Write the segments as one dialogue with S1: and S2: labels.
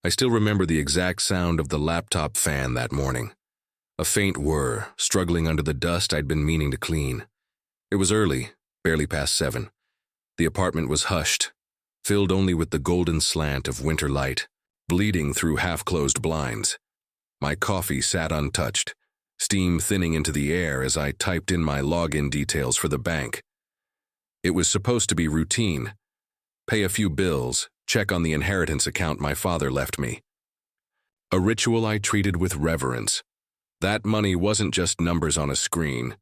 S1: I still remember the exact sound of the laptop fan that morning. A faint whir, struggling under the dust I'd been meaning to clean. It was early, barely past 7. The apartment was hushed, filled only with the golden slant of winter light, bleeding through half-closed blinds. My coffee sat untouched, steam thinning into the air as I typed in my login details for the bank. It was supposed to be routine. Pay a few bills, check on the inheritance account my father left me. A ritual I treated with reverence. That money wasn't just numbers on a screen.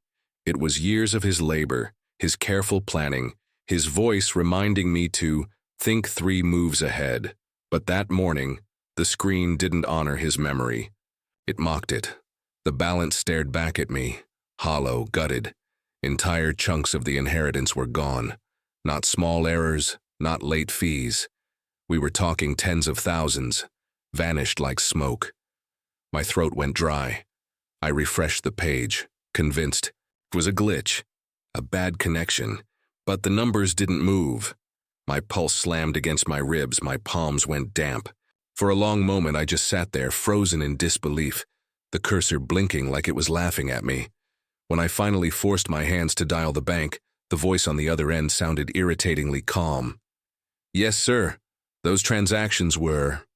S1: It was years of his labor, his careful planning, his voice reminding me to think 3 moves ahead. But that morning, the screen didn't honor his memory. It mocked it. The balance stared back at me, hollow, gutted. Entire chunks of the inheritance were gone. Not small errors, not late fees. We were talking tens of thousands, vanished like smoke. My throat went dry. I refreshed the page, convinced it was a glitch, a bad connection, but the numbers didn't move. My pulse slammed against my ribs, my palms went damp. For a long moment I just sat there, frozen in disbelief, the cursor blinking like it was laughing at me. When I finally forced my hands to dial the bank, the voice on the other end sounded irritatingly calm. "Yes, sir. Those transactions were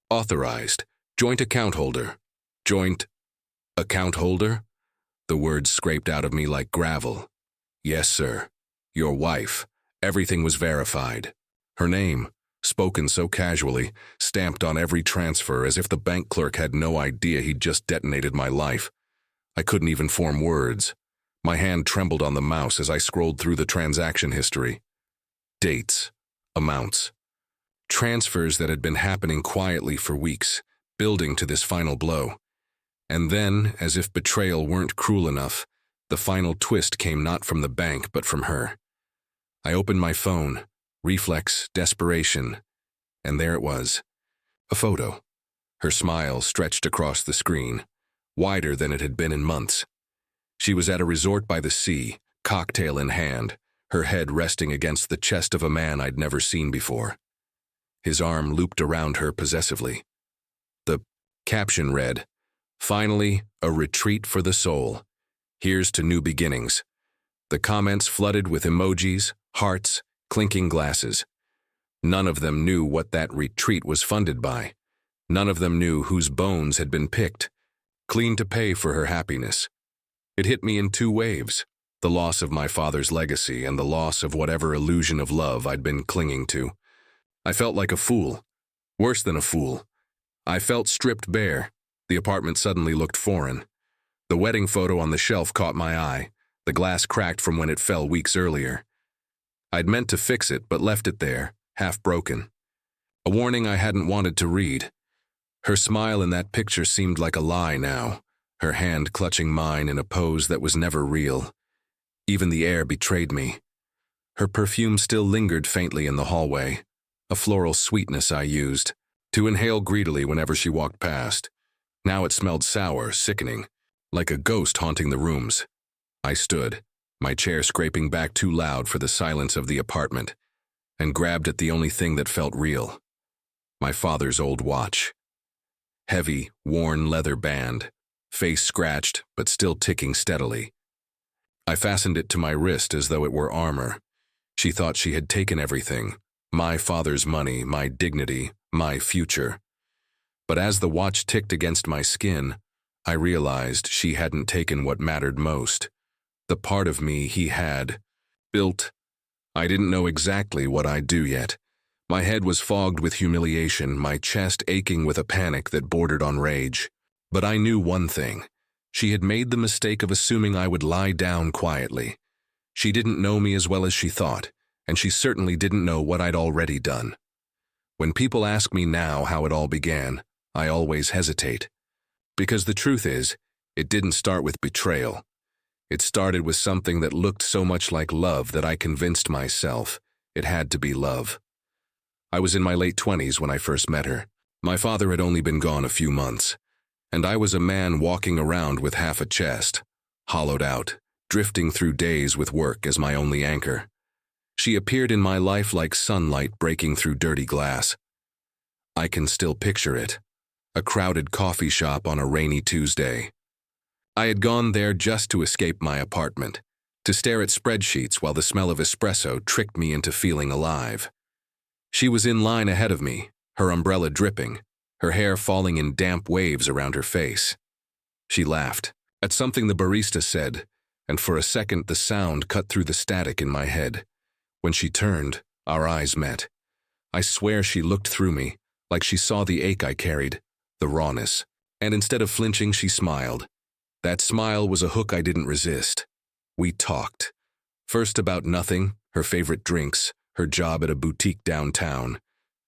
S1: authorized. Joint account holder. Joint account holder?" The words scraped out of me like gravel. "Yes, sir. Your wife. Everything was verified." Her name, spoken so casually, stamped on every transfer as if the bank clerk had no idea he'd just detonated my life. I couldn't even form words. My hand trembled on the mouse as I scrolled through the transaction history. Dates, amounts, transfers that had been happening quietly for weeks, building to this final blow. And then, as if betrayal weren't cruel enough, the final twist came not from the bank but from her. I opened my phone, reflex, desperation, and there it was. A photo. Her smile stretched across the screen, wider than it had been in months. She was at a resort by the sea, cocktail in hand, her head resting against the chest of a man I'd never seen before. His arm looped around her possessively. The caption read, "Finally, a retreat for the soul. Here's to new beginnings." The comments flooded with emojis, hearts, clinking glasses. None of them knew what that retreat was funded by. None of them knew whose bones had been picked, clean to pay for her happiness. It hit me in 2 waves, the loss of my father's legacy and the loss of whatever illusion of love I'd been clinging to. I felt like a fool. Worse than a fool. I felt stripped bare. The apartment suddenly looked foreign. The wedding photo on the shelf caught my eye, the glass cracked from when it fell weeks earlier. I'd meant to fix it, but left it there, half broken. A warning I hadn't wanted to read. Her smile in that picture seemed like a lie now, her hand clutching mine in a pose that was never real. Even the air betrayed me. Her perfume still lingered faintly in the hallway, a floral sweetness I used to inhale greedily whenever she walked past. Now it smelled sour, sickening, like a ghost haunting the rooms. I stood, my chair scraping back too loud for the silence of the apartment, and grabbed at the only thing that felt real. My father's old watch. Heavy, worn leather band, face scratched but still ticking steadily. I fastened it to my wrist as though it were armor. She thought she had taken everything, my father's money, my dignity, my future. But as the watch ticked against my skin, I realized she hadn't taken what mattered most. The part of me he had built. I didn't know exactly what I'd do yet. My head was fogged with humiliation, my chest aching with a panic that bordered on rage. But I knew one thing. She had made the mistake of assuming I would lie down quietly. She didn't know me as well as she thought, and she certainly didn't know what I'd already done. When people ask me now how it all began, I always hesitate. Because the truth is, it didn't start with betrayal. It started with something that looked so much like love that I convinced myself it had to be love. I was in my late 20s when I first met her. My father had only been gone a few months, and I was a man walking around with half a chest, hollowed out, drifting through days with work as my only anchor. She appeared in my life like sunlight breaking through dirty glass. I can still picture it. A crowded coffee shop on a rainy Tuesday. I had gone there just to escape my apartment, to stare at spreadsheets while the smell of espresso tricked me into feeling alive. She was in line ahead of me, her umbrella dripping, her hair falling in damp waves around her face. She laughed at something the barista said, and for a second the sound cut through the static in my head. When she turned, our eyes met. I swear she looked through me, like she saw the ache I carried, the rawness, and instead of flinching, she smiled. That smile was a hook I didn't resist. We talked. First about nothing, her favorite drinks, her job at a boutique downtown.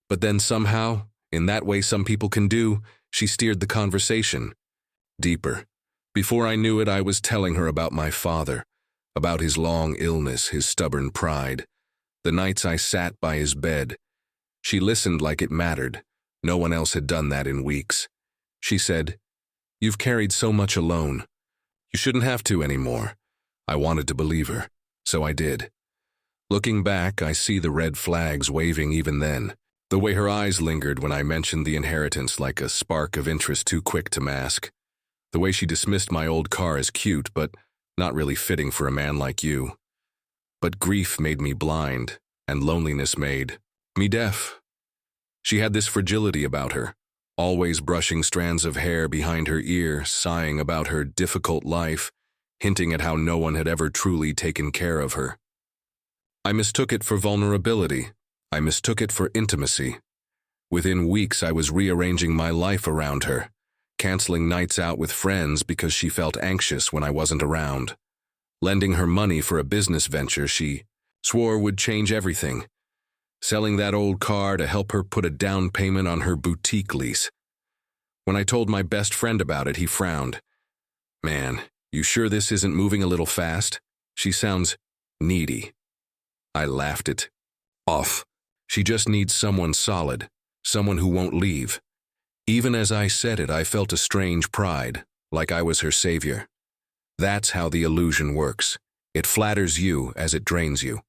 S1: But then somehow, in that way some people can do, she steered the conversation. Deeper. Before I knew it, I was telling her about my father, about his long illness, his stubborn pride, the nights I sat by his bed. She listened like it mattered. No one else had done that in weeks. She said, "You've carried so much alone. You shouldn't have to anymore." I wanted to believe her, so I did. Looking back, I see the red flags waving even then. The way her eyes lingered when I mentioned the inheritance like a spark of interest too quick to mask. The way she dismissed my old car as cute, but not really fitting for a man like you. But grief made me blind, and loneliness made me deaf. She had this fragility about her, always brushing strands of hair behind her ear, sighing about her difficult life, hinting at how no one had ever truly taken care of her. I mistook it for vulnerability. I mistook it for intimacy. Within weeks, I was rearranging my life around her, canceling nights out with friends because she felt anxious when I wasn't around, lending her money for a business venture she swore would change everything, selling that old car to help her put a down payment on her boutique lease. When I told my best friend about it, he frowned. "Man, you sure this isn't moving a little fast? She sounds needy." I laughed it off. She just needs someone solid, someone who won't leave. Even as I said it, I felt a strange pride, like I was her savior. That's how the illusion works. It flatters you as it drains you.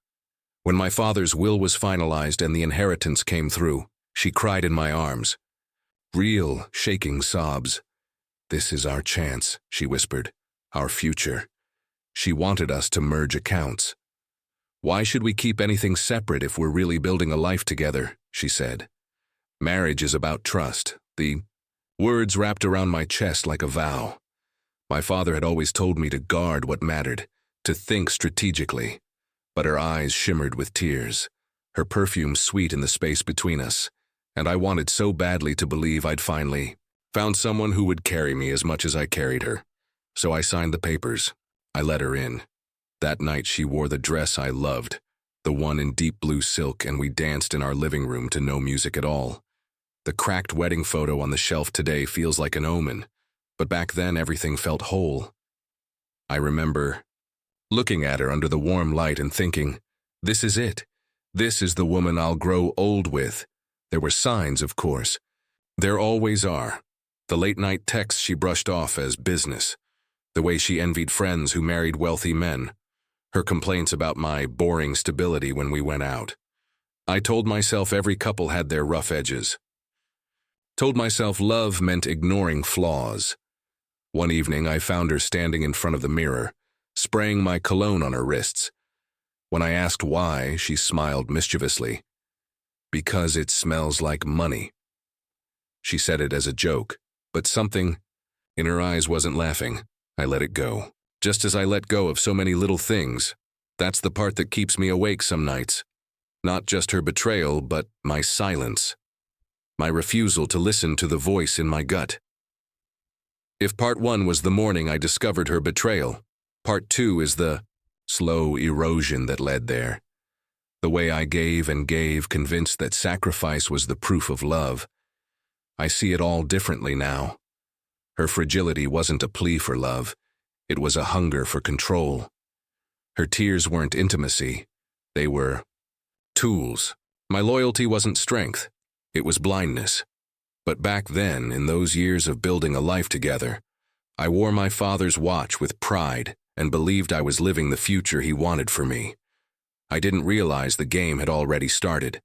S1: When my father's will was finalized and the inheritance came through, she cried in my arms. Real, shaking sobs. "This is our chance," she whispered. "Our future." She wanted us to merge accounts. "Why should we keep anything separate if we're really building a life together?" she said. "Marriage is about trust." The words wrapped around my chest like a vow. My father had always told me to guard what mattered, to think strategically. But her eyes shimmered with tears, her perfume sweet in the space between us, and I wanted so badly to believe I'd finally found someone who would carry me as much as I carried her. So I signed the papers. I let her in. That night she wore the dress I loved, the one in deep blue silk, and we danced in our living room to no music at all. The cracked wedding photo on the shelf today feels like an omen, but back then everything felt whole. I remember looking at her under the warm light and thinking, this is it. This is the woman I'll grow old with. There were signs, of course. There always are. The late-night texts she brushed off as business. The way she envied friends who married wealthy men. Her complaints about my boring stability when we went out. I told myself every couple had their rough edges. Told myself love meant ignoring flaws. One evening I found her standing in front of the mirror, spraying my cologne on her wrists. When I asked why, she smiled mischievously. "Because it smells like money." She said it as a joke, but something in her eyes wasn't laughing. I let it go. Just as I let go of so many little things. That's the part that keeps me awake some nights. Not just her betrayal, but my silence. My refusal to listen to the voice in my gut. If part one was the morning I discovered her betrayal, part two is the slow erosion that led there. The way I gave and gave, convinced that sacrifice was the proof of love. I see it all differently now. Her fragility wasn't a plea for love. It was a hunger for control. Her tears weren't intimacy. They were tools. My loyalty wasn't strength. It was blindness. But back then, in those years of building a life together, I wore my father's watch with pride and believed I was living the future he wanted for me. I didn't realize the game had already started.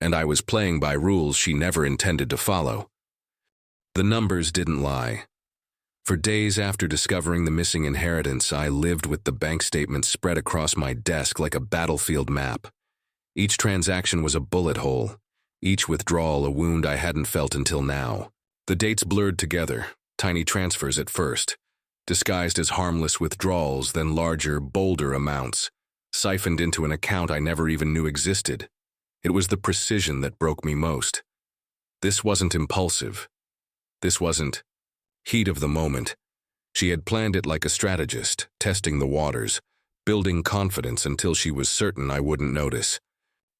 S1: and I was playing by rules she never intended to follow. The numbers didn't lie. For days after discovering the missing inheritance, I lived with the bank statements spread across my desk like a battlefield map. Each transaction was a bullet hole, each withdrawal a wound I hadn't felt until now. The dates blurred together, tiny transfers at first, disguised as harmless withdrawals, then larger, bolder amounts, siphoned into an account I never even knew existed. It was the precision that broke me most. This wasn't impulsive. This wasn't heat of the moment. She had planned it like a strategist, testing the waters, building confidence until she was certain I wouldn't notice.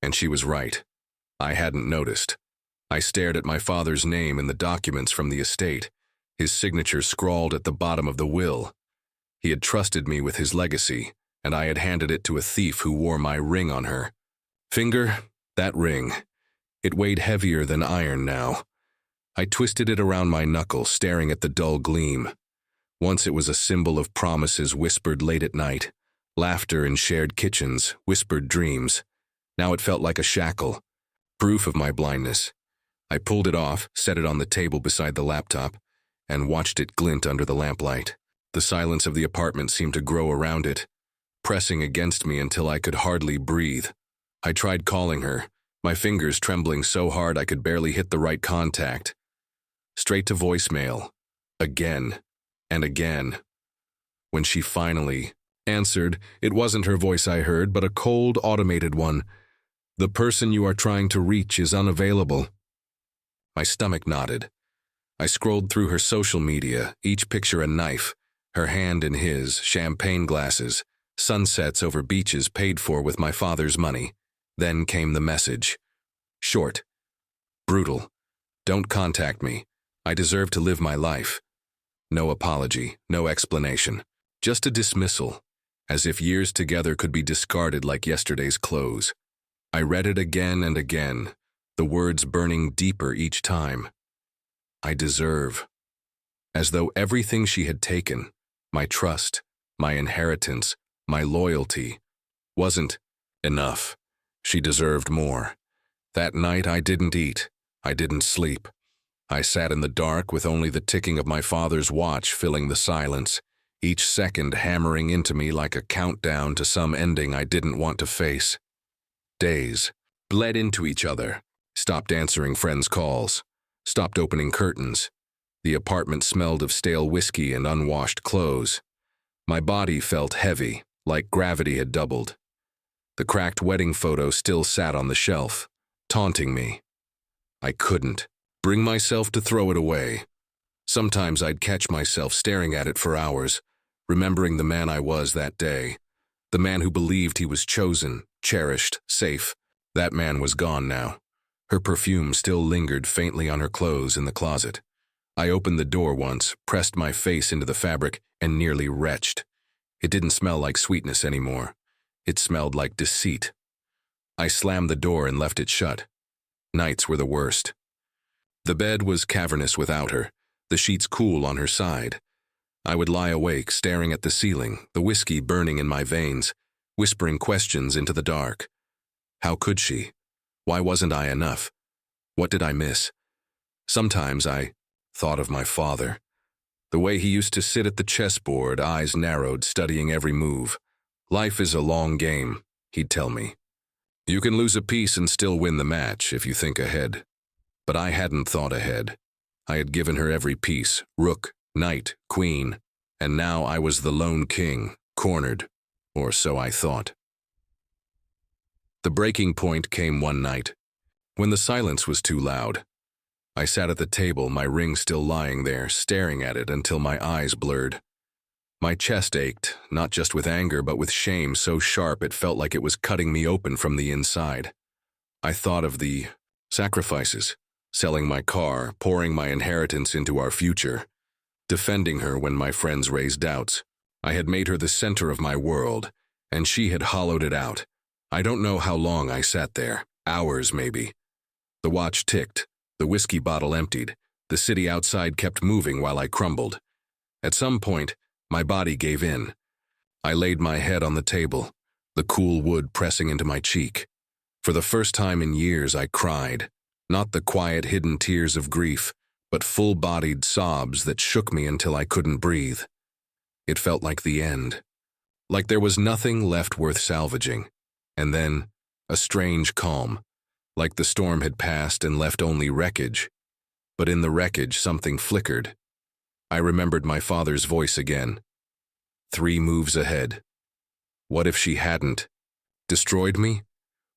S1: And she was right. I hadn't noticed. I stared at my father's name in the documents from the estate, his signature scrawled at the bottom of the will. He had trusted me with his legacy, and I had handed it to a thief who wore my ring on her finger. That ring. It weighed heavier than iron now. I twisted it around my knuckle, staring at the dull gleam. Once it was a symbol of promises whispered late at night, laughter in shared kitchens, whispered dreams. Now it felt like a shackle, proof of my blindness. I pulled it off, set it on the table beside the laptop, and watched it glint under the lamplight. The silence of the apartment seemed to grow around it, pressing against me until I could hardly breathe. I tried calling her, my fingers trembling so hard I could barely hit the right contact. Straight to voicemail. Again and again. When she finally answered, it wasn't her voice I heard, but a cold, automated one. The person you are trying to reach is unavailable. My stomach knotted. I scrolled through her social media, each picture a knife, her hand in his, champagne glasses, sunsets over beaches paid for with my father's money. Then came the message. Short. Brutal. Don't contact me. I deserve to live my life. No apology, no explanation. Just a dismissal, as if years together could be discarded like yesterday's clothes. I read it again and again, the words burning deeper each time. I deserve. As though everything she had taken, my trust, my inheritance, my loyalty, wasn't enough. She deserved more. That night I didn't eat. I didn't sleep. I sat in the dark with only the ticking of my father's watch filling the silence, each second hammering into me like a countdown to some ending I didn't want to face. Days bled into each other, stopped answering friends' calls, stopped opening curtains. The apartment smelled of stale whiskey and unwashed clothes. My body felt heavy, like gravity had doubled. The cracked wedding photo still sat on the shelf, taunting me. I couldn't bring myself to throw it away. Sometimes I'd catch myself staring at it for hours, remembering the man I was that day, the man who believed he was chosen, cherished, safe. That man was gone now. Her perfume still lingered faintly on her clothes in the closet. I opened the door once, pressed my face into the fabric, and nearly retched. It didn't smell like sweetness anymore. It smelled like deceit. I slammed the door and left it shut. Nights were the worst. The bed was cavernous without her, the sheets cool on her side. I would lie awake, staring at the ceiling, the whiskey burning in my veins, whispering questions into the dark. How could she? Why wasn't I enough? What did I miss? Sometimes I thought of my father. The way he used to sit at the chessboard, eyes narrowed, studying every move. Life is a long game, he'd tell me. You can lose a piece and still win the match if you think ahead. But I hadn't thought ahead. I had given her every piece, rook, knight, queen, and now I was the lone king, cornered, or so I thought. The breaking point came one night, when the silence was too loud. I sat at the table, my ring still lying there, staring at it until my eyes blurred. My chest ached, not just with anger but with shame so sharp it felt like it was cutting me open from the inside. I thought of the sacrifices, selling my car, pouring my inheritance into our future, defending her when my friends raised doubts. I had made her the center of my world, and she had hollowed it out. I don't know how long I sat there, hours maybe. The watch ticked, the whiskey bottle emptied, the city outside kept moving while I crumbled. At some point, my body gave in. I laid my head on the table, the cool wood pressing into my cheek. For the first time in years, I cried, not the quiet, hidden tears of grief, but full-bodied sobs that shook me until I couldn't breathe. It felt like the end, like there was nothing left worth salvaging. And then, a strange calm, like the storm had passed and left only wreckage. But in the wreckage, something flickered. I remembered my father's voice again. 3 moves ahead. What if she hadn't destroyed me?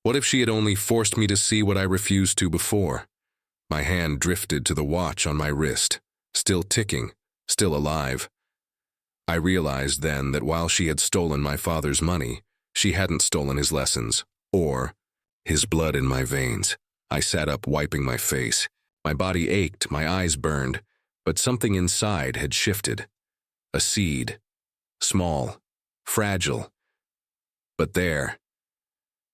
S1: What if she had only forced me to see what I refused to before? My hand drifted to the watch on my wrist, still ticking, still alive. I realized then that while she had stolen my father's money, she hadn't stolen his lessons, or his blood in my veins. I sat up, wiping my face. My body ached, my eyes burned, but something inside had shifted. A seed. Small. Fragile. But there.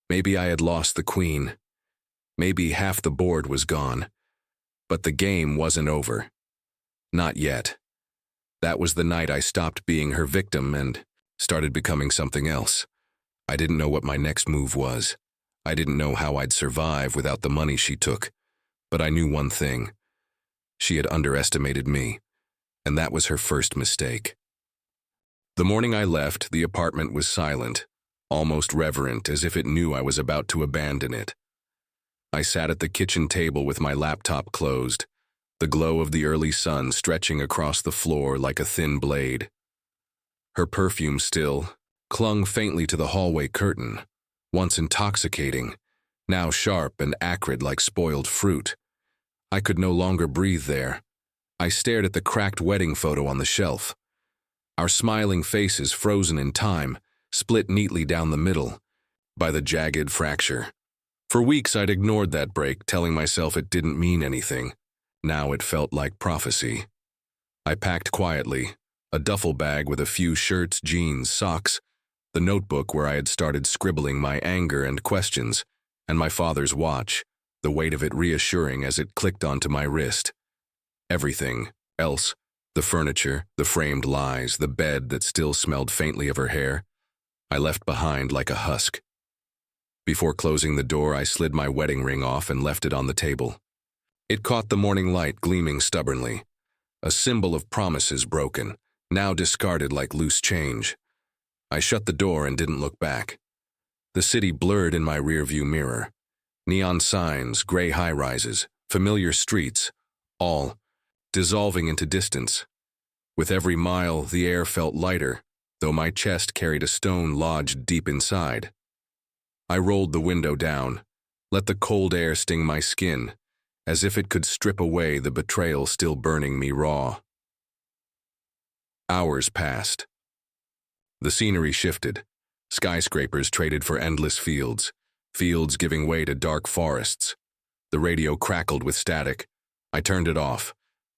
S1: Maybe I had lost the queen. Maybe half the board was gone. But the game wasn't over. Not yet. That was the night I stopped being her victim and started becoming something else. I didn't know what my next move was. I didn't know how I'd survive without the money she took. But I knew one thing. She had underestimated me, and that was her first mistake. The morning I left, the apartment was silent, almost reverent, as if it knew I was about to abandon it. I sat at the kitchen table with my laptop closed, the glow of the early sun stretching across the floor like a thin blade. Her perfume still clung faintly to the hallway curtain, once intoxicating, now sharp and acrid like spoiled fruit. I could no longer breathe there. I stared at the cracked wedding photo on the shelf. Our smiling faces frozen in time, split neatly down the middle by the jagged fracture. For weeks I'd ignored that break, telling myself it didn't mean anything. Now it felt like prophecy. I packed quietly, a duffel bag with a few shirts, jeans, socks, the notebook where I had started scribbling my anger and questions, and my father's watch, the weight of it reassuring as it clicked onto my wrist. Everything else, the furniture, the framed lies, the bed that still smelled faintly of her hair, I left behind like a husk. Before closing the door, I slid my wedding ring off and left it on the table. It caught the morning light, gleaming stubbornly, a symbol of promises broken, now discarded like loose change. I shut the door and didn't look back. The city blurred in my rearview mirror. Neon signs, gray high-rises, familiar streets, all dissolving into distance. With every mile, the air felt lighter, though my chest carried a stone lodged deep inside. I rolled the window down, let the cold air sting my skin, as if it could strip away the betrayal still burning me raw. Hours passed. The scenery shifted. Skyscrapers traded for endless fields, fields giving way to dark forests. The radio crackled with static. I turned it off.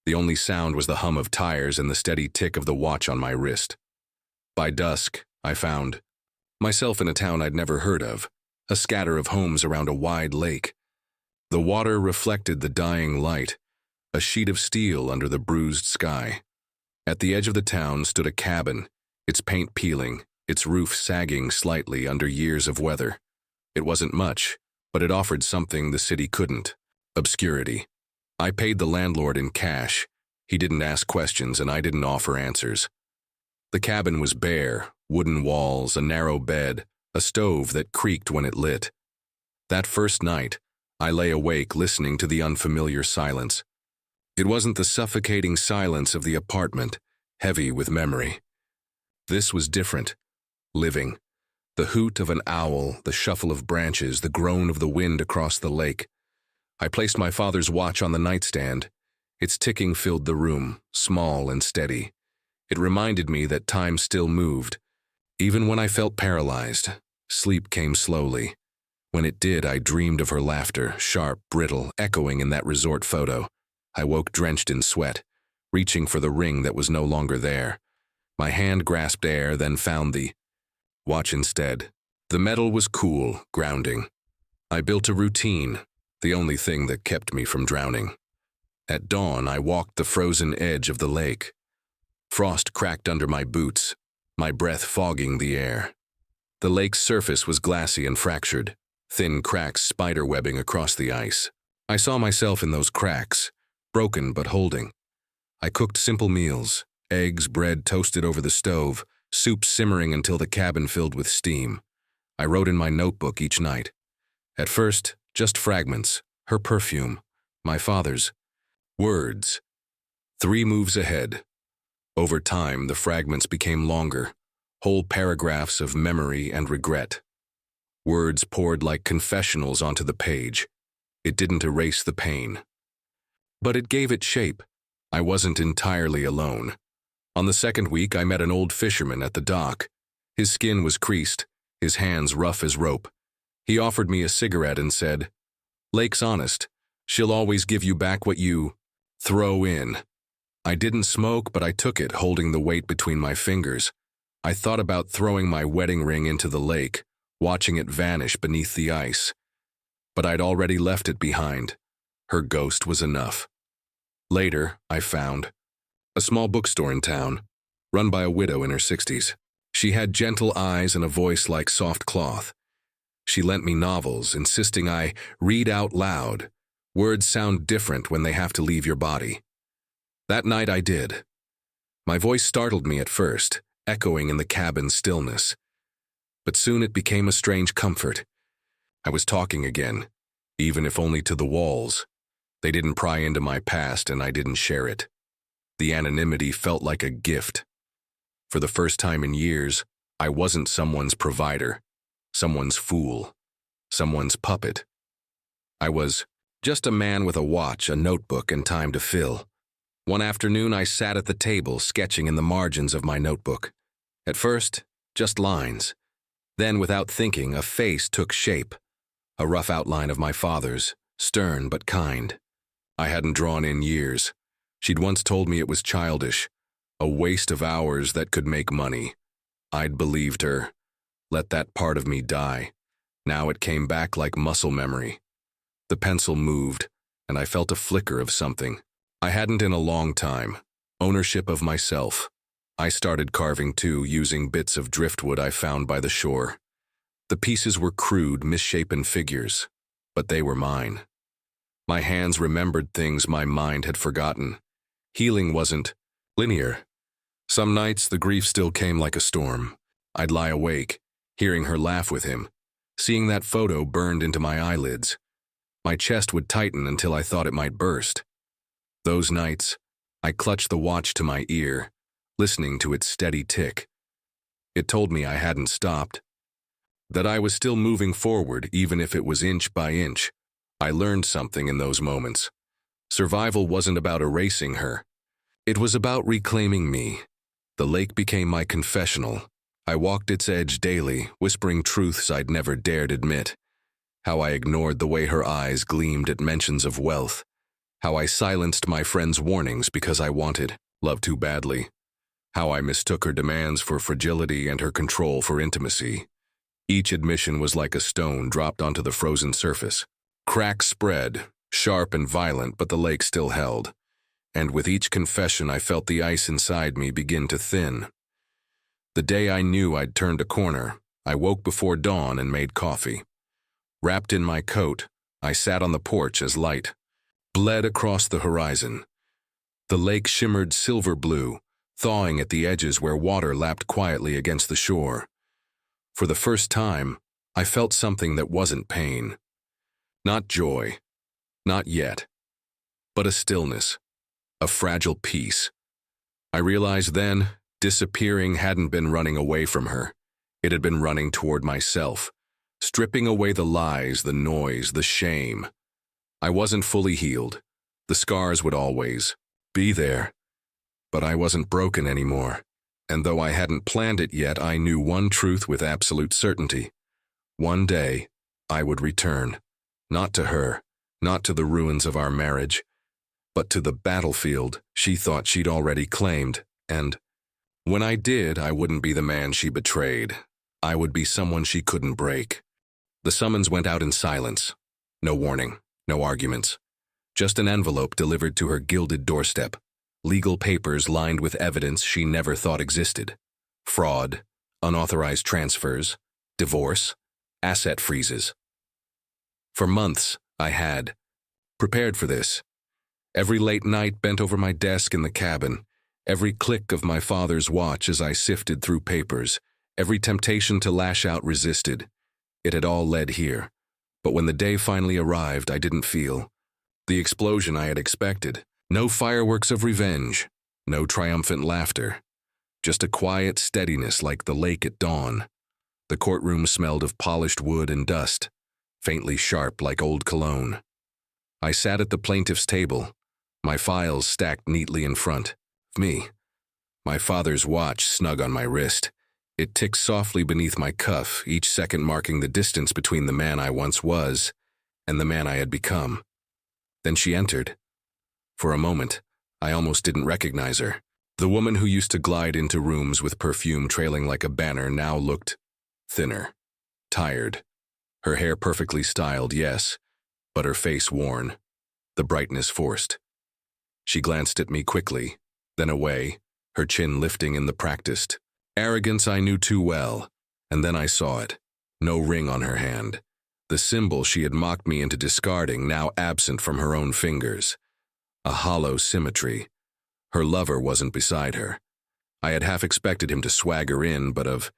S1: The only sound was the hum of tires and the steady tick of the watch on my wrist. By dusk, I found myself in a town I'd never heard of, a scatter of homes around a wide lake. The water reflected the dying light, a sheet of steel under the bruised sky. At the edge of the town stood a cabin, its paint peeling, its roof sagging slightly under years of weather. It wasn't much, but it offered something the city couldn't: obscurity. I paid the landlord in cash. He didn't ask questions, and I didn't offer answers. The cabin was bare, wooden walls, a narrow bed, a stove that creaked when it lit. That first night, I lay awake listening to the unfamiliar silence. It wasn't the suffocating silence of the apartment, heavy with memory. This was different, living. The hoot of an owl, the shuffle of branches, the groan of the wind across the lake. I placed my father's watch on the nightstand. Its ticking filled the room, small and steady. It reminded me that time still moved. Even when I felt paralyzed, sleep came slowly. When it did, I dreamed of her laughter, sharp, brittle, echoing in that resort photo. I woke drenched in sweat, reaching for the ring that was no longer there. My hand grasped air, then found the watch instead. The metal was cool, grounding. I built a routine, the only thing that kept me from drowning. At dawn, I walked the frozen edge of the lake. Frost cracked under my boots, my breath fogging the air. The lake's surface was glassy and fractured. thin cracks spiderwebbing across the ice. I saw myself in those cracks, broken but holding. I cooked simple meals, eggs, bread toasted over the stove, soup simmering until the cabin filled with steam. I wrote in my notebook each night. At first, just fragments, her perfume, my father's. Words. 3 moves ahead. Over time, the fragments became longer, whole paragraphs of memory and regret. Words poured like confessionals onto the page. It didn't erase the pain. But it gave it shape. I wasn't entirely alone. On the second week, I met an old fisherman at the dock. His skin was creased, his hands rough as rope. He offered me a cigarette and said, "Lake's honest. She'll always give you back what you throw in." I didn't smoke, but I took it, holding the weight between my fingers. I thought about throwing my wedding ring into the lake, watching it vanish beneath the ice. But I'd already left it behind. Her ghost was enough. Later, I found a small bookstore in town, run by a widow in her 60s. She had gentle eyes and a voice like soft cloth. She lent me novels, insisting I read out loud. Words sound different when they have to leave your body. That night I did. My voice startled me at first, echoing in the cabin's stillness. But soon it became a strange comfort. I was talking again, even if only to the walls. They didn't pry into my past and I didn't share it. The anonymity felt like a gift. For the first time in years, I wasn't someone's provider, someone's fool, someone's puppet. I was just a man with a watch, a notebook, and time to fill. One afternoon, I sat at the table, sketching in the margins of my notebook. At first, just lines. Then, without thinking, a face took shape. A rough outline of my father's, stern but kind. I hadn't drawn in years. She'd once told me it was childish, a waste of hours that could make money. I'd believed her. Let that part of me die. Now it came back like muscle memory. The pencil moved, and I felt a flicker of something. I hadn't in a long time. Ownership of myself. I started carving too, using bits of driftwood I found by the shore. The pieces were crude, misshapen figures, but they were mine. My hands remembered things my mind had forgotten. Healing wasn't linear. Some nights the grief still came like a storm. I'd lie awake, hearing her laugh with him, seeing that photo burned into my eyelids. My chest would tighten until I thought it might burst. Those nights, I clutched the watch to my ear, listening to its steady tick. It told me I hadn't stopped, that I was still moving forward even if it was inch by inch. I learned something in those moments. Survival wasn't about erasing her. It was about reclaiming me. The lake became my confessional. I walked its edge daily, whispering truths I'd never dared admit. How I ignored the way her eyes gleamed at mentions of wealth. How I silenced my friends' warnings because I wanted love too badly. How I mistook her demands for fragility and her control for intimacy. Each admission was like a stone dropped onto the frozen surface. Cracks spread, sharp and violent, but the lake still held. And with each confession, I felt the ice inside me begin to thin. The day I knew I'd turned a corner, I woke before dawn and made coffee. Wrapped in my coat, I sat on the porch as light bled across the horizon. The lake shimmered silver blue, thawing at the edges where water lapped quietly against the shore. For the first time, I felt something that wasn't pain. Not joy, not yet, but a stillness, a fragile peace. I realized then, disappearing hadn't been running away from her. It had been running toward myself, stripping away the lies, the noise, the shame. I wasn't fully healed. The scars would always be there. But I wasn't broken anymore. And though I hadn't planned it yet, I knew one truth with absolute certainty. One day, I would return. Not to her, not to the ruins of our marriage, but to the battlefield she thought she'd already claimed. And when I did, I wouldn't be the man she betrayed. I would be someone she couldn't break. The summons went out in silence. No warning, no arguments. Just an envelope delivered to her gilded doorstep. Legal papers lined with evidence she never thought existed. Fraud, unauthorized transfers, divorce, asset freezes. For months, I had prepared for this. Every late night bent over my desk in the cabin, every click of my father's watch as I sifted through papers, every temptation to lash out resisted. It had all led here. But when the day finally arrived, I didn't feel the explosion I had expected. No fireworks of revenge, no triumphant laughter. Just a quiet steadiness like the lake at dawn. The courtroom smelled of polished wood and dust, faintly sharp like old cologne. I sat at the plaintiff's table, my files stacked neatly in front of me. My father's watch snug on my wrist. It ticked softly beneath my cuff, each second marking the distance between the man I once was and the man I had become. Then she entered. For a moment, I almost didn't recognize her. The woman who used to glide into rooms with perfume trailing like a banner now looked thinner, tired. Her hair perfectly styled, yes, but her face worn, the brightness forced. She glanced at me quickly, then away, her chin lifting in the practiced arrogance I knew too well, and then I saw it. No ring on her hand. The symbol she had mocked me into discarding now absent from her own fingers. A hollow symmetry. Her lover wasn't beside her. I had half expected him to swagger in, but of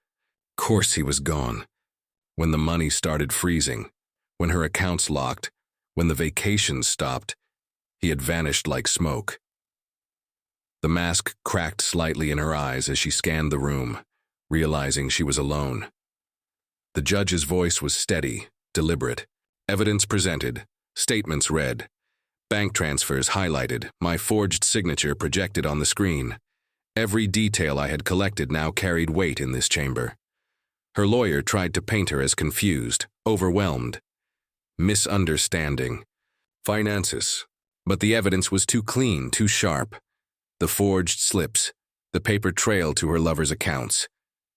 S1: course he was gone. When the money started freezing, when her accounts locked, when the vacations stopped, he had vanished like smoke. The mask cracked slightly in her eyes as she scanned the room, realizing she was alone. The judge's voice was steady, deliberate. Evidence presented, statements read, bank transfers highlighted, my forged signature projected on the screen. Every detail I had collected now carried weight in this chamber. Her lawyer tried to paint her as confused, overwhelmed, misunderstanding, finances. But the evidence was too clean, too sharp. The forged slips, the paper trail to her lover's accounts,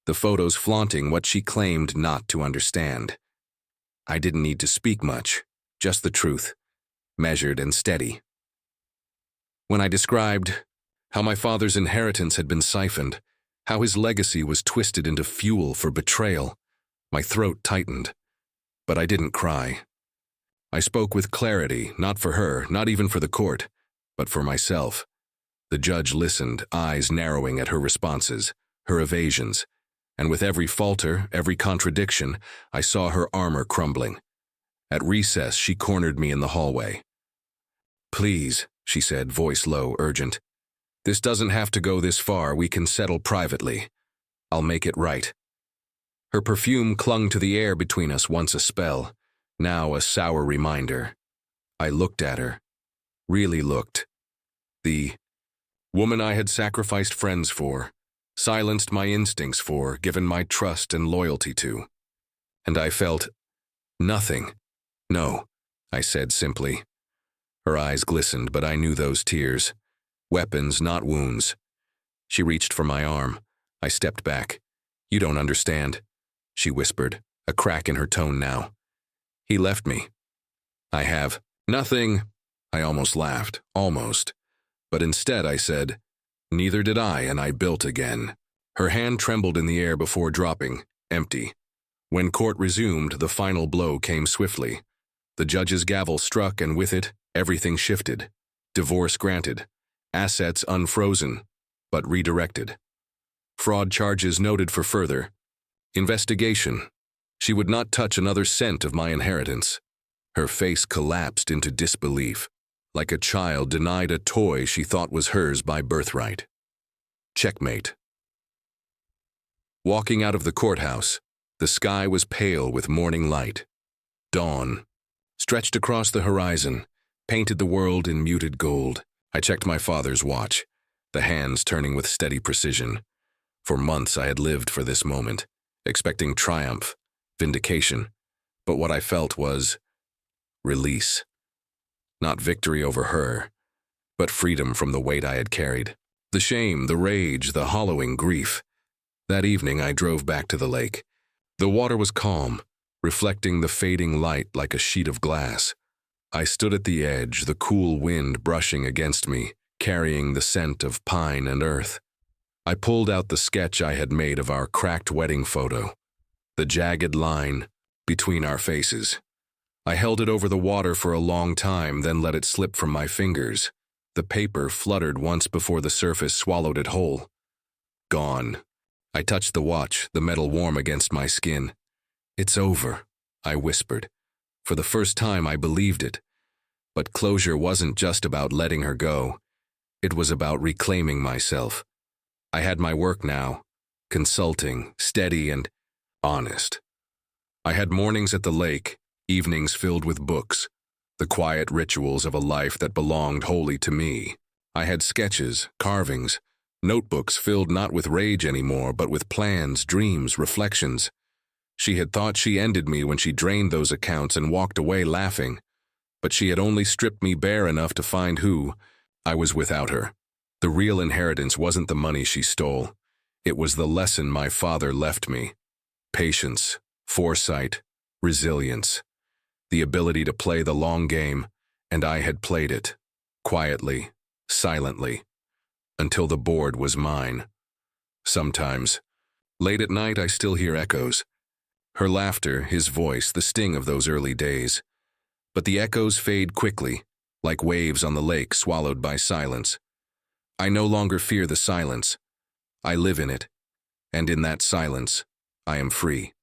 S1: the photos flaunting what she claimed not to understand. I didn't need to speak much, just the truth, measured and steady. When I described how my father's inheritance had been siphoned, how his legacy was twisted into fuel for betrayal, my throat tightened. But I didn't cry. I spoke with clarity, not for her, not even for the court, but for myself. The judge listened, eyes narrowing at her responses, her evasions, and with every falter, every contradiction, I saw her armor crumbling. At recess, she cornered me in the hallway. "Please," she said, voice low, urgent. "This doesn't have to go this far. We can settle privately. I'll make it right." Her perfume clung to the air between us, once a spell, now a sour reminder. I looked at her, really looked. The woman I had sacrificed friends for, silenced my instincts for, given my trust and loyalty to. And I felt nothing. "No," I said simply. Her eyes glistened, but I knew those tears. Weapons, not wounds. She reached for my arm. I stepped back. "You don't understand," she whispered, a crack in her tone now. "He left me." "I have nothing." I almost laughed, almost. But instead I said, "Neither did I," and I built again. Her hand trembled in the air before dropping, empty. When court resumed, the final blow came swiftly. The judge's gavel struck, and with it, everything shifted. Divorce granted. Assets unfrozen, but redirected. Fraud charges noted for further investigation. She would not touch another cent of my inheritance. Her face collapsed into disbelief, like a child denied a toy she thought was hers by birthright. Checkmate. Walking out of the courthouse, the sky was pale with morning light. Dawn stretched across the horizon, painted the world in muted gold. I checked my father's watch, the hands turning with steady precision. For months I had lived for this moment, expecting triumph, vindication, but what I felt was release. Not victory over her, but freedom from the weight I had carried. The shame, the rage, the hollowing grief. That evening I drove back to the lake. The water was calm, reflecting the fading light like a sheet of glass. I stood at the edge, the cool wind brushing against me, carrying the scent of pine and earth. I pulled out the sketch I had made of our cracked wedding photo, the jagged line between our faces. I held it over the water for a long time, then let it slip from my fingers. The paper fluttered once before the surface swallowed it whole. Gone. I touched the watch, the metal warm against my skin. It's over, I whispered. For the first time, I believed it. But closure wasn't just about letting her go. It was about reclaiming myself. I had my work now, consulting, steady and honest. I had mornings at the lake, evenings filled with books, the quiet rituals of a life that belonged wholly to me. I had sketches, carvings, notebooks filled not with rage anymore, but with plans, dreams, reflections. She had thought she ended me when she drained those accounts and walked away laughing, but she had only stripped me bare enough to find who I was without her. The real inheritance wasn't the money she stole. It was the lesson my father left me. Patience, foresight, resilience, the ability to play the long game, and I had played it, quietly, silently, until the board was mine. Sometimes, late at night, I still hear echoes. Her laughter, his voice, the sting of those early days. But the echoes fade quickly, like waves on the lake swallowed by silence. I no longer fear the silence. I live in it, and in that silence, I am free.